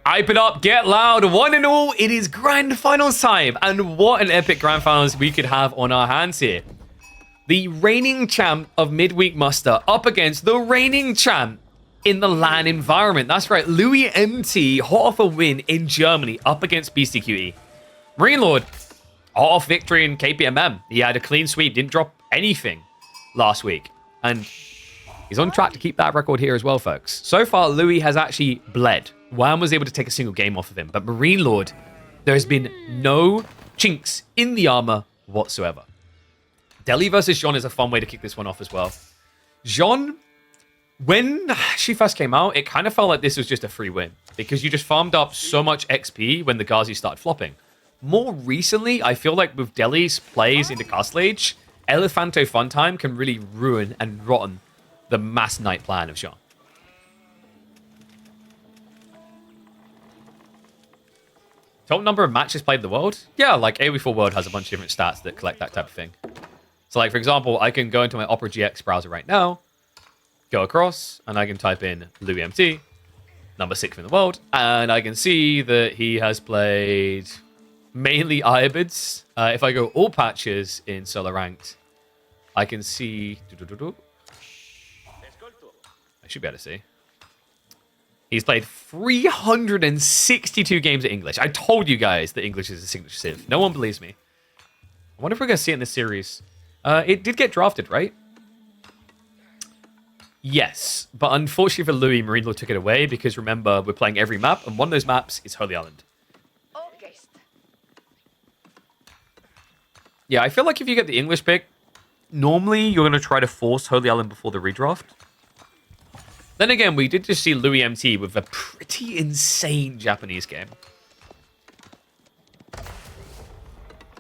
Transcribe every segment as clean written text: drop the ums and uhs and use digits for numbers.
Hype it up, get loud, one and all, it is grand finals time. And what an epic grand finals we could have on our hands here. The reigning champ of midweek muster up against the reigning champ in the LAN environment. That's right, Louis MT, hot off a win in Germany up against BCQE. Marine Lord, hot off victory in KPMM. He had a clean sweep, didn't drop anything last week. And he's on track to keep that record here as well, folks. So far, Louis has actually bled. Wham was able to take a single game off of him. But Marine Lord, there has been no chinks in the armor whatsoever. Deli versus Jeanne is a fun way to kick this one off as well. Jeanne, when she first came out, it kind of felt like this was just a free win. Because you just farmed up so much XP when the Ghazi started flopping. More recently, I feel like with Deli's plays into Castle Age, Elephanto Funtime can really ruin and rotten the mass night plan of Jeanne. Total number of matches played in the world? Yeah, like AoE4 World has a bunch of different stats that collect that type of thing. So like, for example, I can go into my Opera GX browser right now, go across, and I can type in Louis MT, number 6 in the world, and I can see that he has played mainly Iobids. If I go all patches in solo ranked, I can see... I should be able to see. He's played 362 games of English. I told you guys that English is a signature civ. No one believes me. I wonder if we're going to see it in this series. It did get drafted, right? Yes. But unfortunately for Louis, Marine Lord took it away because remember, we're playing every map, and one of those maps is Holy Island. Yeah, I feel like if you get the English pick, normally you're going to try to force Holy Island before the redraft. Then again, we did just see Louis MT with a pretty insane Japanese game.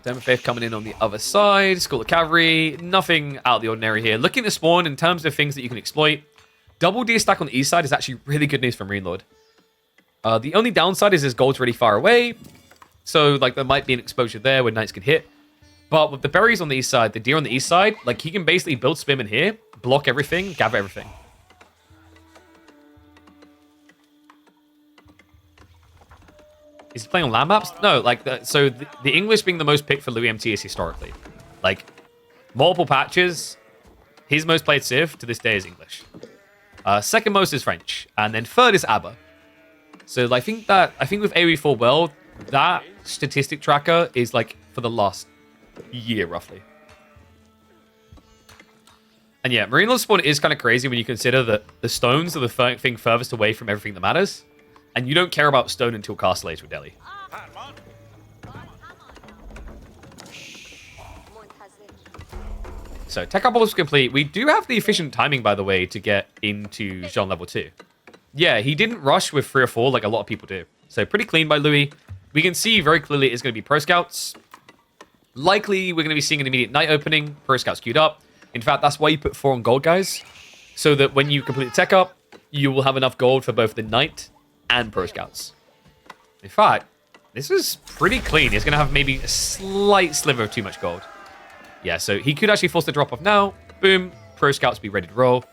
Demon Faith coming in on the other side. School of Cavalry. Nothing out of the ordinary here. Looking to spawn in terms of things that you can exploit. Double D stack on the east side is actually really good news for Marine Lord. The only downside is his gold's really far away. So, like, there might be an exposure there where knights can hit. But with the berries on the east side, the deer on the east side, like, he can basically build spim in here, block everything, gather everything. Is he playing on land maps? No, like, the English being the most picked for Louis MT is historically. Like, multiple patches, his most played civ to this day is English. Second most is French, and then third is ABBA. So I think with AoE4 World, that statistic tracker is like for the last year, roughly. And yeah, Marine Lord spawn is kind of crazy when you consider that the stones are the thing furthest away from everything that matters. And you don't care about stone until Castle Age with Delhi. So, tech up is complete. We do have the efficient timing, by the way, to get into Jeanne level 2. Yeah, he didn't rush with 3 or 4 like a lot of people do. So, pretty clean by Louis. We can see very clearly it's going to be Pro Scouts. Likely, we're going to be seeing an immediate night opening. Pro Scouts queued up. In fact, that's why you put 4 on gold, guys. So that when you complete the tech up, you will have enough gold for both the night and Pro Scouts. In fact, this is pretty clean. He's going to have maybe a slight sliver of too much gold. Yeah, so he could actually force the drop off now. Boom. Pro Scouts be ready to roll.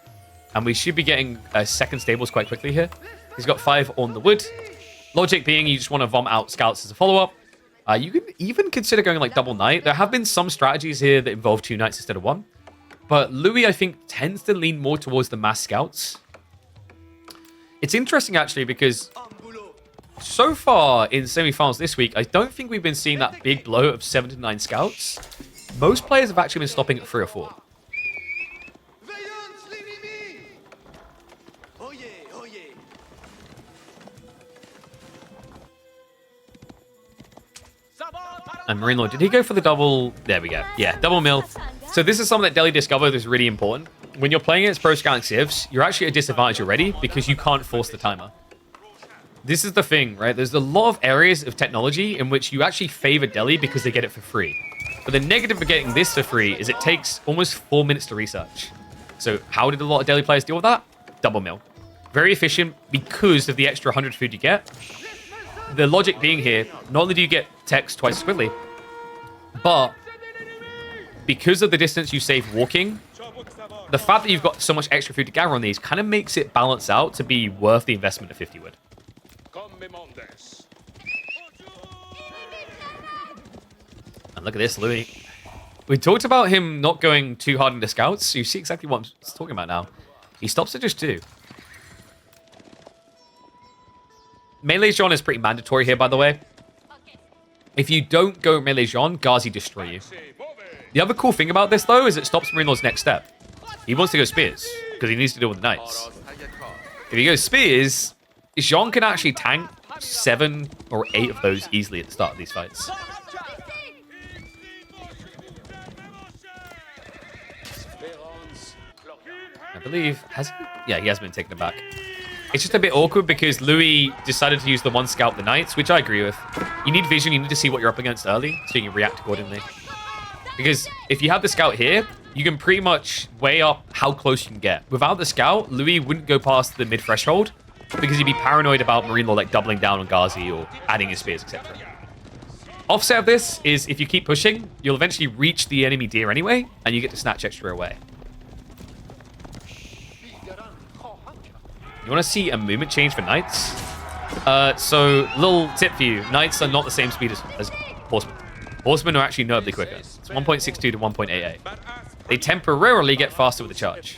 And we should be getting second stables quite quickly here. He's got 5 on the wood. Logic being you just want to vomit out scouts as a follow-up. You can even consider going like double knight. There have been some strategies here that involve 2 knights instead of 1. But Louis, I think, tends to lean more towards the mass scouts. It's interesting, actually, because so far in semi-finals this week, I don't think we've been seeing that big blow of 7 to 9 scouts. Most players have actually been stopping at 3 or 4. And Marine Lord, did he go for the double? There we go. Yeah, double mill. So this is something that Deli discovered is really important. When you're playing against pro scouting civs, you're actually at a disadvantage already because you can't force the timer. This is the thing, right? There's a lot of areas of technology in which you actually favor Deli because they get it for free. But the negative of getting this for free is it takes almost 4 minutes to research. So how did a lot of Deli players deal with that? Double mill. Very efficient because of the extra 100 food you get. The logic being here, not only do you get techs twice as quickly, but because of the distance you save walking, the fact that you've got so much extra food to gather on these kind of makes it balance out to be worth the investment of 50 wood. And look at this, Louis. We talked about him not going too hard into scouts. So you see exactly what I'm talking about now. He stops at just 2. Melee Jeanne is pretty mandatory here, by the way. If you don't go melee Jeanne, Ghazi destroy you. The other cool thing about this, though, is it stops Marine Lord's next step. He wants to go spears, because he needs to deal with the knights. If he goes spears, Jeanne can actually tank 7 or 8 of those easily at the start of these fights. I believe, has he? Yeah, he has been taken aback. It's just a bit awkward because Louis decided to use the one scout the knights, which I agree with. You need vision, you need to see what you're up against early, so you can react accordingly. Because if you have the scout here, you can pretty much weigh up how close you can get. Without the scout, Louis wouldn't go past the mid-threshold because he'd be paranoid about Marine Lord like doubling down on Ghazi or adding his spears, etc. Offset of this is if you keep pushing, you'll eventually reach the enemy deer anyway, and you get to snatch extra away. You want to see a movement change for knights? So, little tip for you. Knights are not the same speed as horsemen. Horsemen are actually notably quicker. It's 1.62 to 1.88. They temporarily get faster with the charge.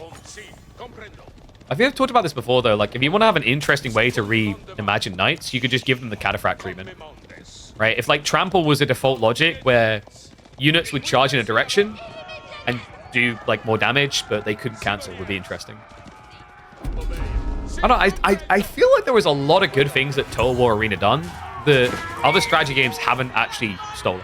I think I've talked about this before, though. Like, if you want to have an interesting way to reimagine knights, you could just give them the cataphract treatment. Right? If, like, trample was a default logic where units would charge in a direction and do, like, more damage, but they couldn't cancel, would be interesting. I don't know, I feel like there was a lot of good things that Total War Arena done that other strategy games haven't actually stolen.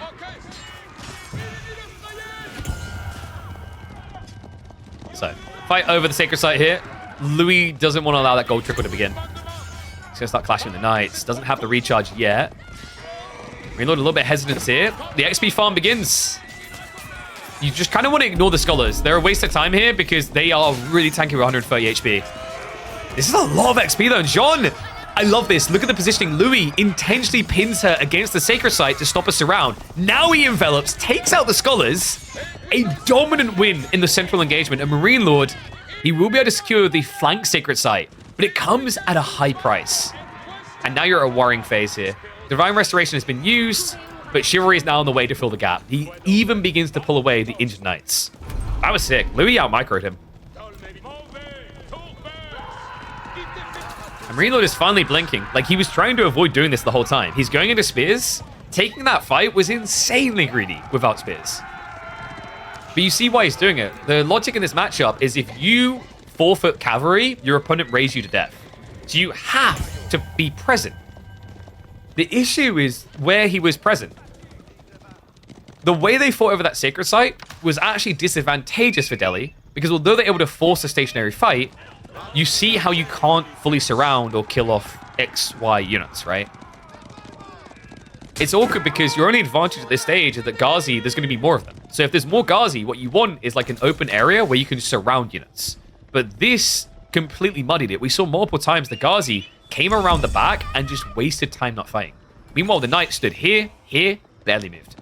So, fight over the Sacred Site here. Louis doesn't want to allow that gold triple to begin. He's going to start clashing with the Knights. Doesn't have the recharge yet. Reload a little bit of hesitance here. The XP farm begins. You just kind of want to ignore the Scholars. They're a waste of time here because they are really tanky with 130 HP. This is a lot of XP though. Jeanne, I love this. Look at the positioning. Louis intentionally pins her against the Sacred Site to stop a surround. Now he envelops, takes out the Scholars. A dominant win in the central engagement. And Marine Lord, he will be able to secure the flank Sacred Site, but it comes at a high price. And now you're at a worrying phase here. Divine Restoration has been used, but Chivalry is now on the way to fill the gap. He even begins to pull away the injured Knights. That was sick. Louis out-microed him. And Marine Lord is finally blinking. Like, he was trying to avoid doing this the whole time. He's going into spears. Taking that fight was insanely greedy without spears. But you see why he's doing it. The logic in this matchup is if you forfeit cavalry, your opponent raise you to death. So you have to be present. The issue is where he was present. The way they fought over that Sacred Site was actually disadvantageous for Delhi, because although they're able to force a stationary fight, you see how you can't fully surround or kill off XY units, right? It's awkward because your only advantage at this stage is that Ghazi, there's going to be more of them. So if there's more Ghazi, what you want is like an open area where you can surround units. But this completely muddied it. We saw multiple times the Ghazi came around the back and just wasted time not fighting. Meanwhile, the Knights stood here, barely moved.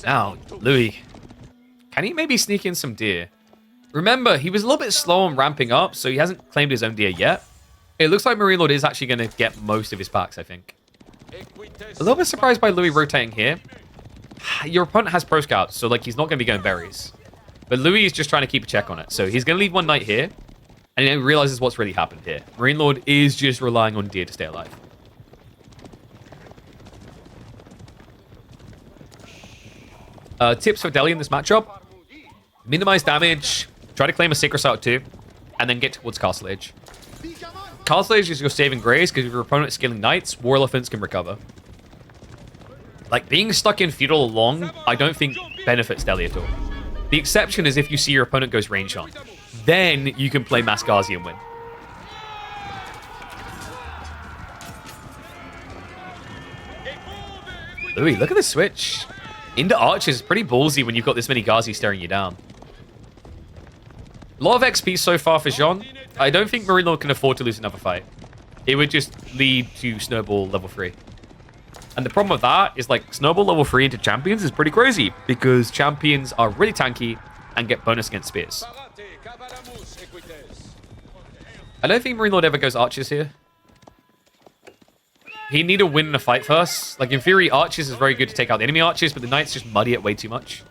Now, Louis, can he maybe sneak in some deer? Remember, he was a little bit slow on ramping up, so he hasn't claimed his own deer yet. It looks like Marine Lord is actually going to get most of his packs, I think. A little bit surprised by Louis rotating here. Your opponent has pro scouts, so like he's not going to be going berries. But Louis is just trying to keep a check on it. So he's going to leave one knight here, and he realizes what's really happened here. Marine Lord is just relying on deer to stay alive. Tips for Delhi in this matchup: minimize damage, try to claim a Sacred Site too, and then get towards Castle Age. Castle Age is your saving grace because if your opponent is scaling knights, War Elephants can recover. Like, being stuck in Feudal long, I don't think benefits Delhi at all. The exception is if you see your opponent goes range on. Then you can play Mass Ghazi and win. Louis, look at the switch. Into archers is pretty ballsy when you've got this many Ghazi staring you down. A lot of XP so far for Jeanne. I don't think Marine Lord can afford to lose another fight. It would just lead to Snowball level 3. And the problem with that is, like, Snowball level 3 into Champions is pretty crazy, because Champions are really tanky, and get bonus against spears. I don't think Marine Lord ever goes archers here. He need to win a fight first. Like, in theory, archers is very good to take out the enemy archers, but the knights just muddy it way too much.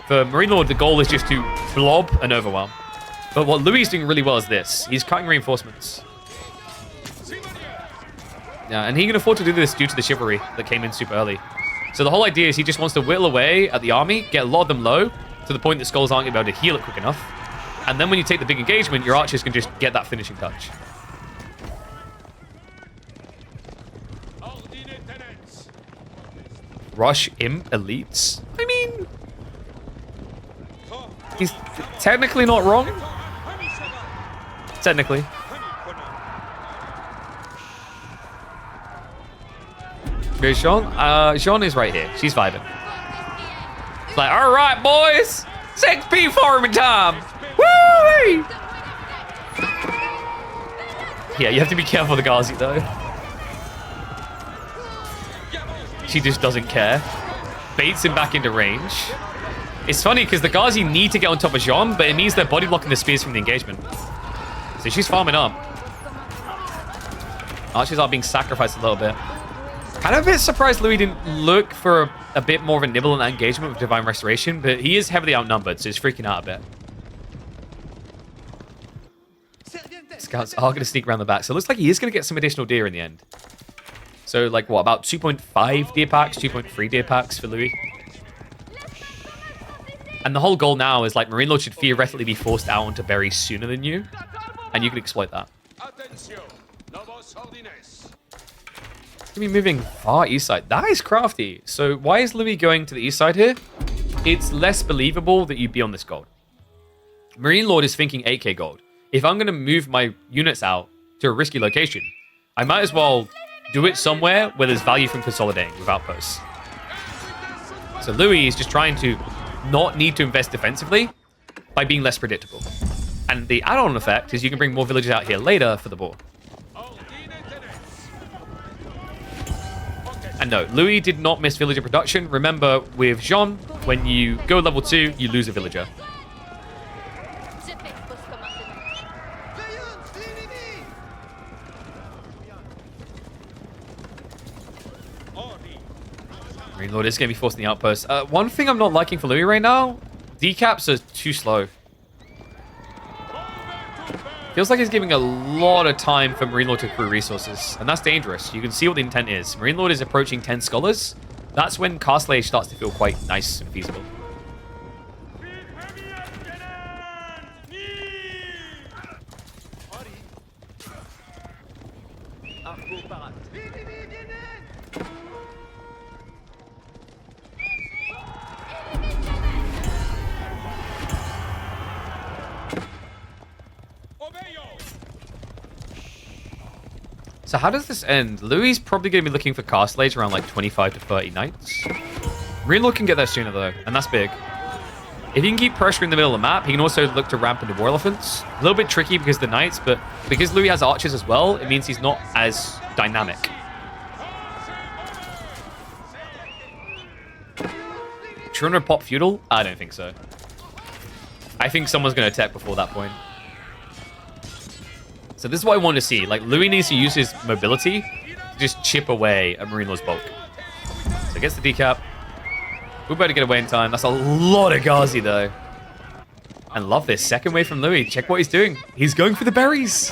For Marine Lord, the goal is just to blob and overwhelm. But what Louis is doing really well is this. He's cutting reinforcements. Yeah, and he can afford to do this due to the chivalry that came in super early. So the whole idea is he just wants to whittle away at the army, get a lot of them low, to the point that skulls aren't going to be able to heal it quick enough. And then when you take the big engagement, your archers can just get that finishing touch. Rush Imp Elites? I mean, he's technically not wrong. Technically. Where's Jeanne? Jeanne is right here. She's vibing. It's like, all right, boys. 6p farming time. Woo! Yeah, you have to be careful of the Ghazi, though. She just doesn't care. Baits him back into range. It's funny because the Ghazi need to get on top of Jeanne, but it means they're body blocking the spears from the engagement. So she's farming up. Archers are being sacrificed a little bit. Kind of a bit surprised Louis didn't look for a bit more of a nibble in that engagement with Divine Restoration, but he is heavily outnumbered, so he's freaking out a bit. Scouts are going to sneak around the back, so it looks like he is going to get some additional deer in the end. So, like, what, about 2.5 deer packs, 2.3 deer packs for Louis? And the whole goal now is, like, Marine Lord should theoretically be forced out onto berries sooner than you, and you can exploit that. Be moving far east side. That is crafty. So why is Louis going to the east side here? It's less believable that you'd be on this gold. Marine Lord is thinking 8k gold. If I'm going to move my units out to a risky location, I might as well do it somewhere where there's value from consolidating with outposts. So Louis is just trying to not need to invest defensively by being less predictable. And the add-on effect is you can bring more villagers out here later for the boar. And no, Louis did not miss villager production. Remember, with Jeanne, when you go level 2, you lose a villager. Marine Lord is going to be forcing the outpost. One thing I'm not liking for Louis right now, decaps are too slow. Feels like he's giving a lot of time for Marine Lord to accrue resources, and that's dangerous. You can see what the intent is. Marine Lord is approaching 10 scholars. That's when Castle Age starts to feel quite nice and feasible. So how does this end? Louis probably going to be looking for Castle Age around like 25 to 30 knights. Marine Lord can get there sooner though, and that's big. If he can keep pressure in the middle of the map, he can also look to ramp into War Elephants. A little bit tricky because of the knights, but because Louis has archers as well, it means he's not as dynamic. Trying to pop Feudal? I don't think so. I think someone's going to attack before that point. So this is what I want to see. Like, Louis needs to use his mobility to just chip away at Marine Lord's bulk. So he gets the decap. We better get away in time. That's a lot of Ghazi, though. And love this. Second wave from Louis. Check what he's doing. He's going for the berries.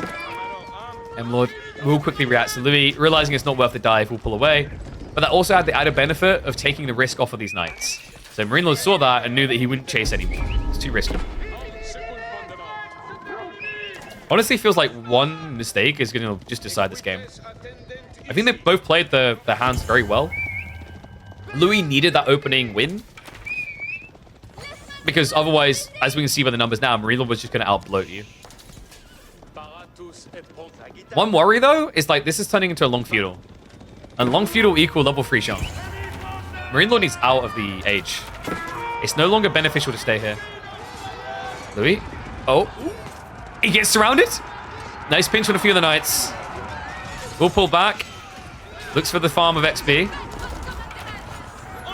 M-Lord will quickly react. So Louis, realizing it's not worth the dive, will pull away. But that also had the added benefit of taking the risk off of these knights. So Marine Lord saw that and knew that he wouldn't chase anymore. It's too risky. Honestly, feels like one mistake is going to just decide this game. I think they both played the hands very well. Louis needed that opening win. Because otherwise, as we can see by the numbers now, Marine Lord was just going to outbloat you. One worry, though, is like this is turning into a long feudal. And long feudal equal level 3 Jeanne. Marine Lord needs out of the age. It's no longer beneficial to stay here. Louis. Oh. He gets surrounded. Nice pinch on a few of the knights. We'll pull back. Looks for the farm of XP.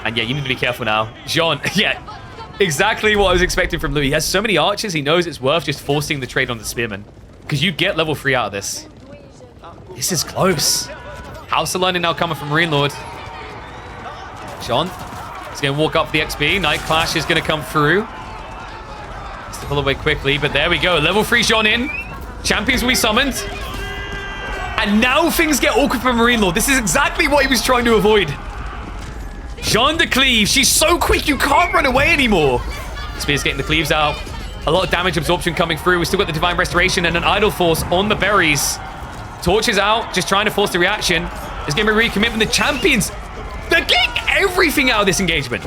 And yeah, you need to be careful now. Jeanne, yeah. Exactly what I was expecting from Louis. He has so many archers, he knows it's worth just forcing the trade on the spearmen. Because you get level 3 out of this. This is close. House of Learning now coming from Marine Lord. Jeanne is going to walk up the XP. Night Clash is going to come through. Step all the way quickly, but there we go. Level 3 Jeanne in. Champions will be summoned. And now things get awkward for Marine Lord. This is exactly what he was trying to avoid. Jeanne de Cleave. She's so quick, you can't run away anymore. Spear's getting the cleaves out. A lot of damage absorption coming through. We've still got the Divine Restoration and an Idle Force on the berries. Torch is out, just trying to force the reaction. There's going to be recommitment. The champions, they're getting everything out of this engagement.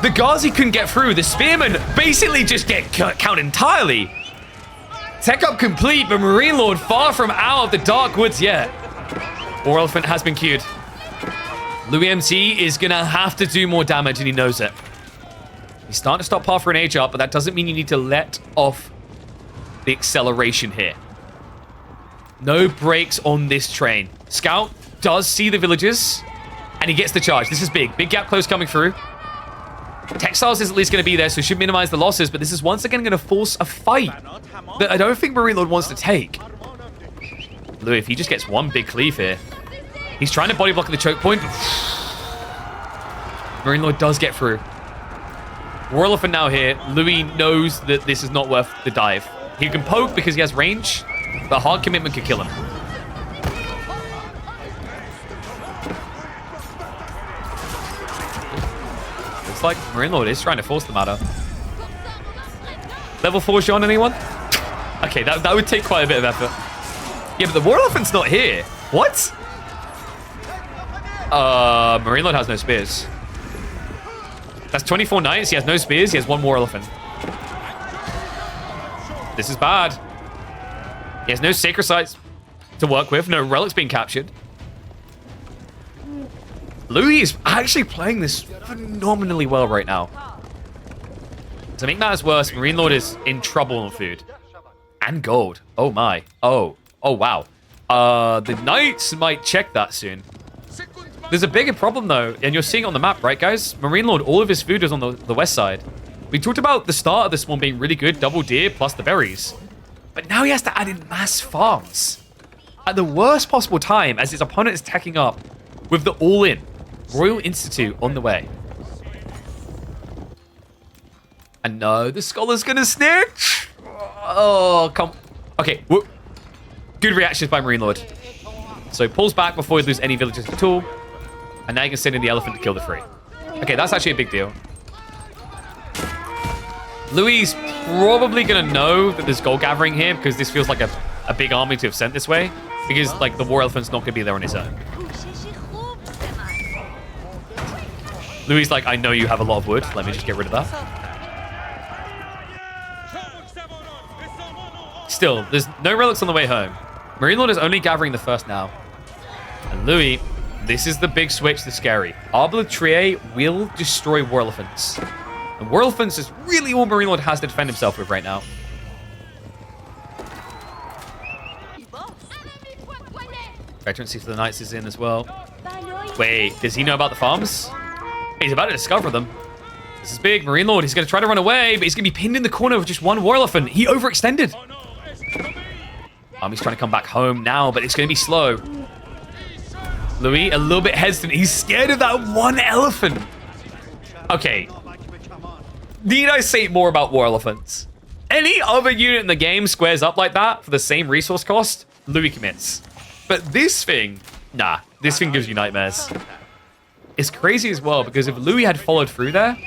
The Ghazi couldn't get through. The Spearmen basically just get count entirely. Tech up complete, but Marine Lord far from out of the Dark Woods yet. War Elephant has been queued. Louis MC is going to have to do more damage, and he knows it. He's starting to stop path for an age up, but that doesn't mean you need to let off the acceleration here. No brakes on this train. Scout does see the villagers, and he gets the charge. This is big. Big gap close coming through. Textiles is at least going to be there, so should minimize the losses, but this is once again going to force a fight that I don't think Marine Lord wants to take. Louis, if he just gets one big cleave here, he's trying to body block at the choke point. Marine Lord does get through. War Elephant now here. Louis knows that this is not worth the dive. He can poke because he has range, but hard commitment could kill him. Looks like Marine Lord is trying to force the matter. Level 4 Jeanne, anyone? Okay, that would take quite a bit of effort. Yeah, but the War Elephant's not here. What? Marine Lord has no spears. That's 24 knights. He has no spears. He has one War Elephant. This is bad. He has no sacred sites to work with. No relics being captured. Louis is actually playing this phenomenally well right now. To make matters worse, Marine Lord is in trouble on food. And gold. Oh my. Oh wow. The knights might check that soon. There's a bigger problem though, and you're seeing it on the map, right guys? Marine Lord, all of his food is on the west side. We talked about the start of this one being really good, double deer plus the berries. But now he has to add in mass farms. At the worst possible time, as his opponent is tacking up with the all-in. Royal Institute on the way. And no, the Scholar's gonna snitch. Oh, come. Okay, whoop. Good reactions by Marine Lord. So he pulls back before he loses any villagers at all. And now you can send in the elephant to kill the 3. Okay, that's actually a big deal. Louis is probably going to know that there's gold gathering here because this feels like a big army to have sent this way. Because, like, the War Elephant's not going to be there on his own. Louis is like, I know you have a lot of wood. Let me just get rid of that. Still, there's no relics on the way home. Marine Lord is only gathering the first now. And Louis, this is the big switch that's scary. Arbre Trier will destroy War Elephants. And War Elephants is really all Marine Lord has to defend himself with right now. Veterancy for the Knights is in as well. Wait, does he know about the farms? He's about to discover them. This is big. Marine Lord, he's going to try to run away, but he's going to be pinned in the corner with just one War Elephant. He overextended. He's trying to come back home now, but it's going to be slow. Louis, a little bit hesitant. He's scared of that one elephant. Okay. Need I say more about War Elephants? Any other unit in the game squares up like that for the same resource cost, Louis commits. But this thing, nah. This thing gives you nightmares. It's crazy as well, because if Louis had followed through there,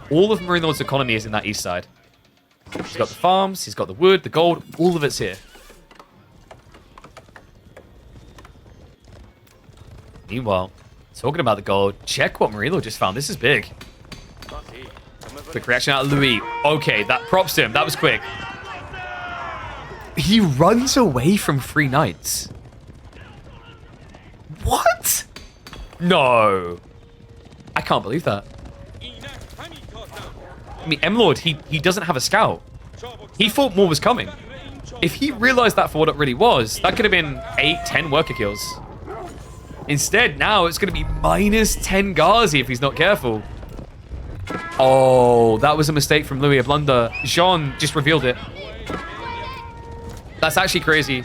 all of Marine Lord's economy is in that east side. He's got the farms, he's got the wood, the gold, all of it's here. Meanwhile, talking about the gold, check what Marine Lord just found. This is big. Quick reaction out of Louis. Okay, that props to him. That was quick. He runs away from 3 knights. What? No. I can't believe that. I mean, M-Lord, he doesn't have a scout. He thought more was coming. If he realized that for what it really was, that could have been 8, 10 worker kills. Instead, now it's going to be minus 10 Ghazi if he's not careful. Oh, that was a mistake from Louis, a blunder. Jeanne just revealed it. That's actually crazy.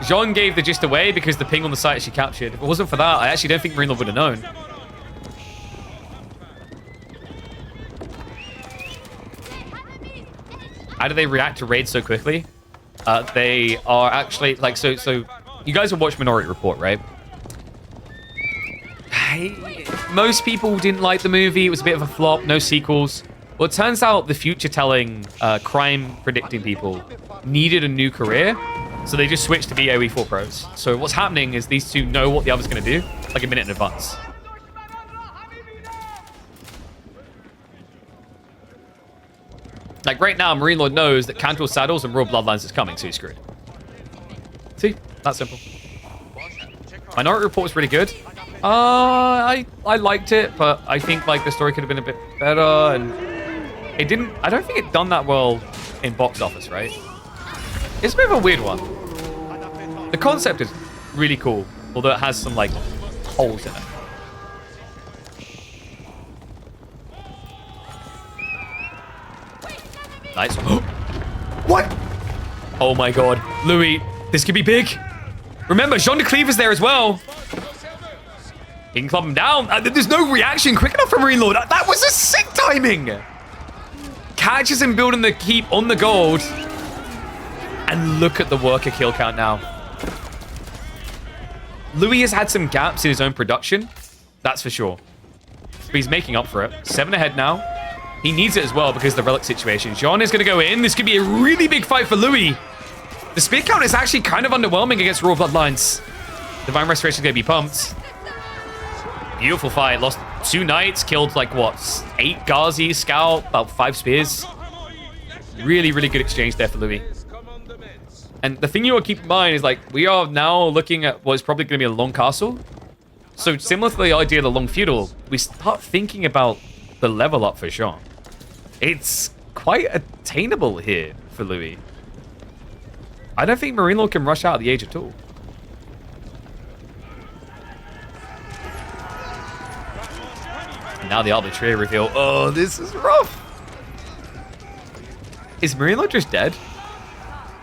Jeanne gave the gist away because the ping on the site she captured. If it wasn't for that, I actually don't think Marine Lord would have known. How do they react to raids so quickly? They are actually like so. You guys have watched Minority Report, right? Most people didn't like the movie. It was a bit of a flop. No sequels. Well, it turns out the future-telling, crime predicting people needed a new career, so they just switched to be AoE4 pros. So what's happening is these two know what the other's going to do, like a minute in advance. Like right now, Marine Lord knows that Cantor Saddles and Royal Bloodlines is coming, so he's screwed. See? That's simple. Minority Report was really good. I liked it, but I think like the story could have been a bit better, and it didn't. I don't think it done that well in box office, right? It's a bit of a weird one. The concept is really cool, although it has some like holes in it. Nice. What? Oh my god, Louis, this could be big. Remember, Jean de Cleaver's there as well. He can club him down. There's no reaction quick enough from Marine Lord. That was a sick timing. Catches him building the keep on the gold. And look at the worker kill count now. Louis has had some gaps in his own production. That's for sure. But he's making up for it. 7 ahead now. He needs it as well because of the relic situation. Jeanne is going to go in. This could be a really big fight for Louis. The speed count is actually kind of underwhelming against Royal Bloodlines. Divine Restoration is going to be pumped. Beautiful fight. Lost 2 knights. Killed like what? 8 Ghazi scout. About 5 spears. Really, really good exchange there for Louis. And the thing you want to keep in mind is like we are now looking at what is probably going to be a long castle. So similar to the idea of the long feudal, we start thinking about the level up for Jeanne. It's quite attainable here for Louis. I don't think Marine Lord can rush out of the age at all. Now the arbitrary reveal. Oh, this is rough. Is Marine Lord just dead?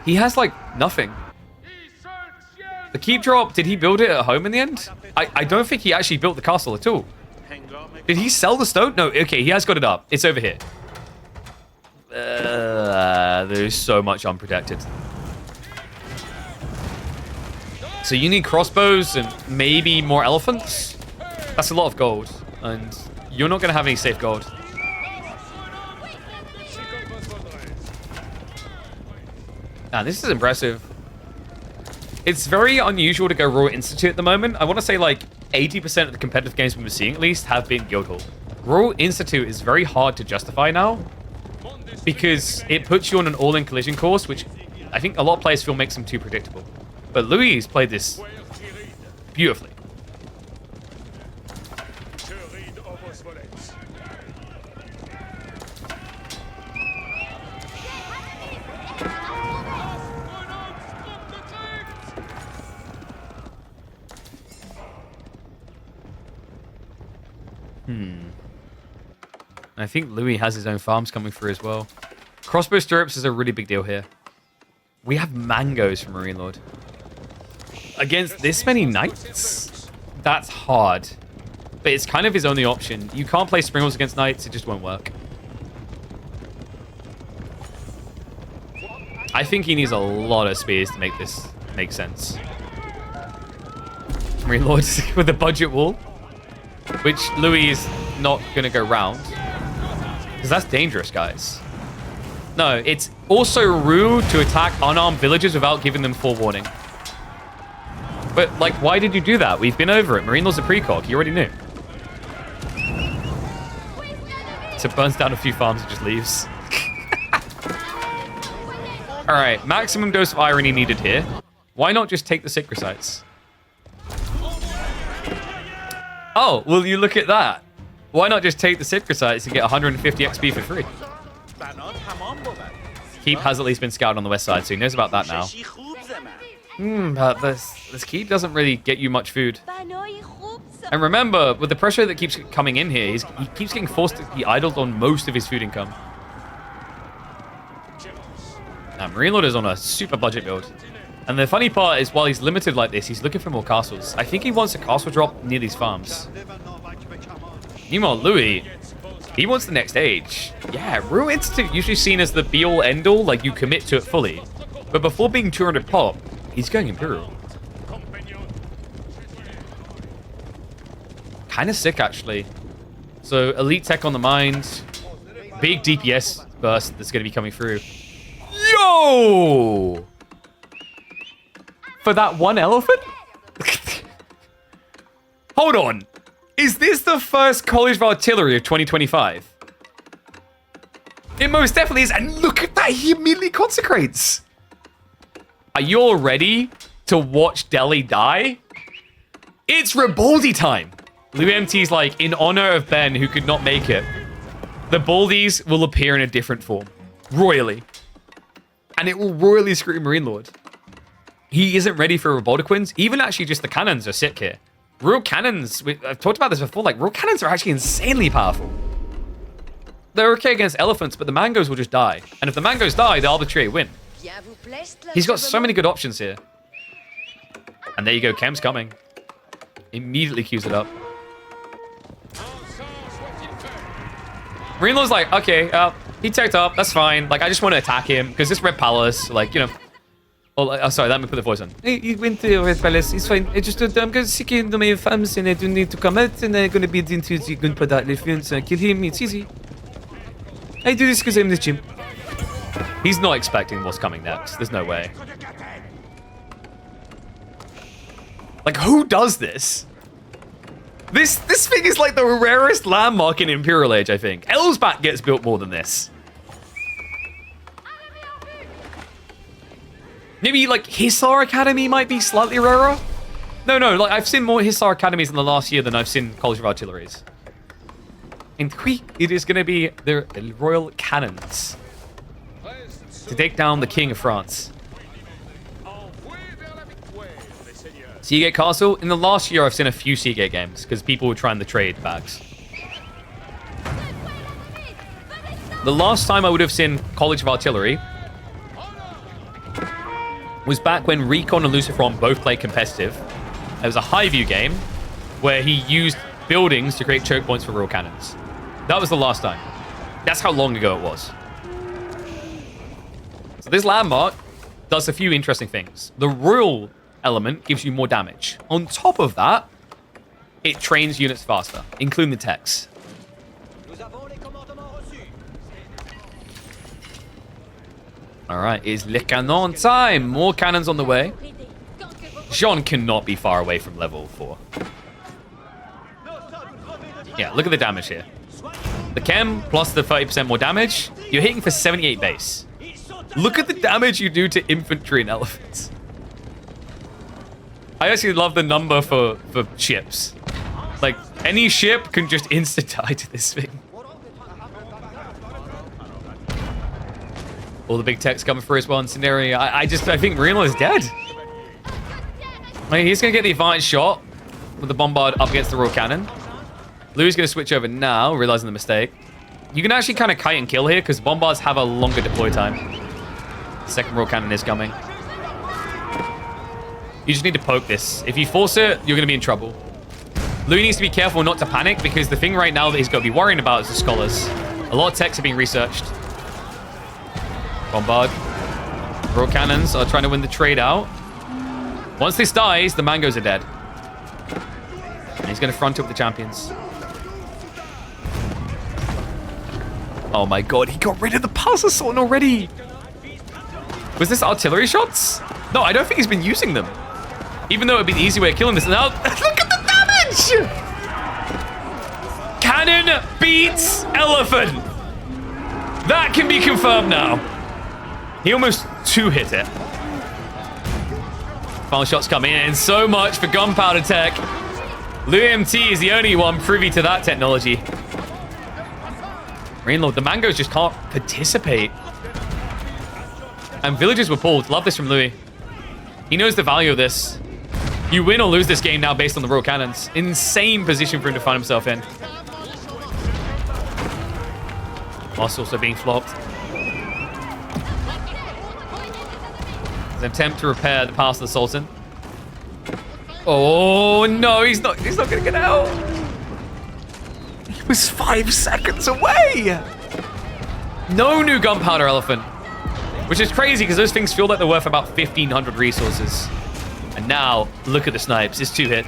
He has like nothing. The keep drop, did he build it at home in the end? I don't think he actually built the castle at all. Did he sell the stone? No, okay, he has got it up. It's over here. There's so much unprotected. So you need crossbows and maybe more elephants? That's a lot of gold. And you're not going to have any safe gold. Ah, this is impressive. It's very unusual to go Royal Institute at the moment. I want to say like 80% of the competitive games we're seeing at least have been Guildhall. Royal Institute is very hard to justify now because it puts you on an all-in collision course, which I think a lot of players feel makes them too predictable. But Louis has played this beautifully. I think Louis has his own farms coming through as well. Crossbow stirrups is a really big deal here. We have mangoes from Marine Lord. Against this many knights? That's hard. But it's kind of his only option. You can't play Springles against knights. It just won't work. I think he needs a lot of spears to make this make sense. Marine Lord with a budget wall. Which Louis is not going to go round. Because that's dangerous, guys. No, it's also rude to attack unarmed villagers without giving them forewarning. But, like, why did you do that? We've been over it. Marine Lord's a precog. You already knew. So it burns down a few farms and just leaves. Alright, maximum dose of irony needed here. Why not just take the Sacred Sites? Oh, well, you look at that. Why not just take the Sacred Sites and get 150 XP for free? Keep has at least been scouted on the west side, so he knows about that now. But this keep doesn't really get you much food. And remember, with the pressure that keeps coming in here, he keeps getting forced to be idled on most of his food income. Now, Marine Lord is on a super budget build. And the funny part is, while he's limited like this, he's looking for more castles. I think he wants a castle drop near these farms. Meanwhile, Louis, he wants the next age. Yeah, Royal Institute usually seen as the be-all, end-all, like you commit to it fully. But before being 200 pop, he's going Imperial. Kind of sick, actually. So, elite tech on the mind. Big DPS burst that's going to be coming through. Yo! For that one elephant? Hold on. Is this the first College of Artillery of 2025? It most definitely is. And look at that. He immediately consecrates. Are you all ready to watch Delhi die? It's Ribaldi time. Louis MT's like, in honor of Ben, who could not make it, the Baldies will appear in a different form. Royally. And it will royally screw Marine Lord. He isn't ready for Ribaldiquins. Even actually just the cannons are sick here. Royal cannons, I've talked about this before, like, royal cannons are actually insanely powerful. They're okay against elephants, but the mangoes will just die. And if the mangoes die, the arbitrary win. He's got so many good options here. And there you go, Kem's coming. Immediately queues it up. Marine Lord's like, okay, he teched up, that's fine. Like, I just want to attack him, because this Red Palace, like, you know... Oh, sorry, let me put the voice on. He went to Red Palace, it's fine. I just, I'm going to seek in my farms, and I don't need to come out, and I'm going to build into the gunpowder elephants and kill him, it's easy. I do this because I'm the gym. He's not expecting what's coming next, there's no way. Like, who does this? This thing is like the rarest landmark in Imperial Age, I think. Elsbat gets built more than this. Maybe, like, Hissar Academy might be slightly rarer? No, like, I've seen more Hissar Academies in the last year than I've seen College of Artilleries. And it is going to be the Royal Cannons to take down the King of France. Seagate Castle. In the last year, I've seen a few Seagate games because people were trying the trade bags. The last time I would have seen College of Artillery was back when Recon and Lucifron both played competitive. There was a Highview game where he used buildings to create choke points for Royal Cannons. That was the last time. That's how long ago it was. So this landmark does a few interesting things. The Royal element gives you more damage. On top of that, it trains units faster, including the techs. Alright, it's Le Canon time. More cannons on the way. Jeanne cannot be far away from level 4. Yeah, look at the damage here. The chem plus the 30% more damage, you're hitting for 78 base. Look at the damage you do to infantry and elephants. I actually love the number for ships. Like, any ship can just insta-die to this thing. All the big techs coming for as well in scenario. I think Marine Lord is dead. I mean, he's going to get the advantage shot with the bombard up against the Royal Cannon. Louis is going to switch over now, realizing the mistake. You can actually kind of kite and kill here because bombards have a longer deploy time. The second Royal Cannon is coming. You just need to poke this. If you force it, you're going to be in trouble. Louis needs to be careful not to panic because the thing right now that he's got to be worrying about is the scholars. A lot of techs are being researched. Bombard. Royal Cannons are trying to win the trade out. Once this dies, the mangoes are dead. And he's going to front up the champions. Oh my god, he got rid of the pulsar sword already. Was this artillery shots? No, I don't think he's been using them. Even though it would be the easy way of killing this. Now, look at the damage! Cannon beats elephant. That can be confirmed now. He almost two-hit it. Final shots come in, and so much for gunpowder tech. Louis MT is the only one privy to that technology. Marine Lord, the mangoes just can't participate. And villages were pulled. Love this from Louis. He knows the value of this. You win or lose this game now based on the Royal Cannons. Insane position for him to find himself in. Moss also being flopped. There's an attempt to repair the pass of the Sultan. Oh no, he's not gonna get out. He was 5 seconds away. No new gunpowder elephant. Which is crazy because those things feel like they're worth about 1,500 resources. And now, look at the snipes. It's 2-hit.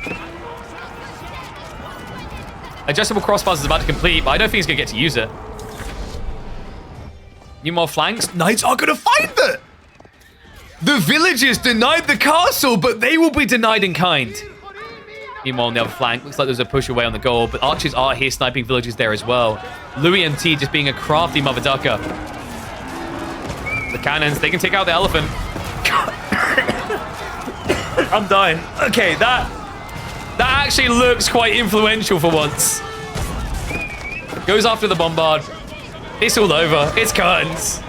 Adjustable crossbars is about to complete, but I don't think he's going to get to use it. Need more flanks? Knights are going to find it! The villagers denied the castle, but they will be denied in kind. Meanwhile, on the other flank, looks like there's a push away on the goal, but archers are here sniping villagers there as well. Louis MT just being a crafty mother ducker. The cannons, they can take out the elephant. I'm dying. Okay, that actually looks quite influential for once. Goes after the bombard. It's all over. It's curtains.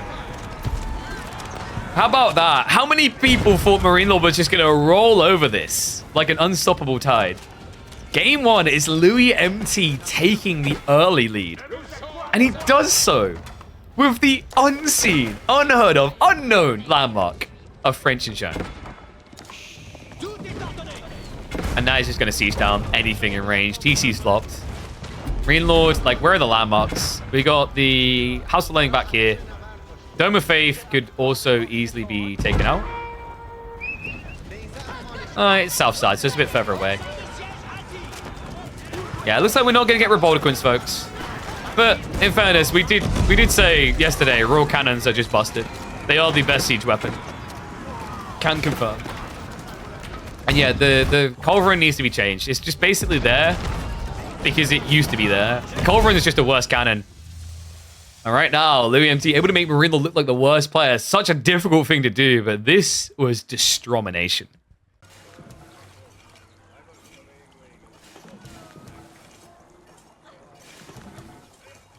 How about that? How many people thought Marine Law was just going to roll over this like an unstoppable tide? Game 1 is Louis MT taking the early lead. And he does so with the unseen, unheard of, unknown landmark of French and Jeanne. And now he's just going to siege down anything in range. TC's flopped. Marine Lord, like, where are the landmarks? We got the House of Learning back here. Dome of Faith could also easily be taken out. It's south side, so it's a bit further away. Yeah, it looks like we're not going to get Revoltiquins, folks. But in fairness, we did say yesterday, Royal Cannons are just busted. They are the best siege weapon. Can confirm. And yeah, the culverin needs to be changed. It's just basically there because it used to be there. The culverin is just a worse cannon. All right, now Louis MT able to make Marine look like the worst player. Such a difficult thing to do, but this was distromination.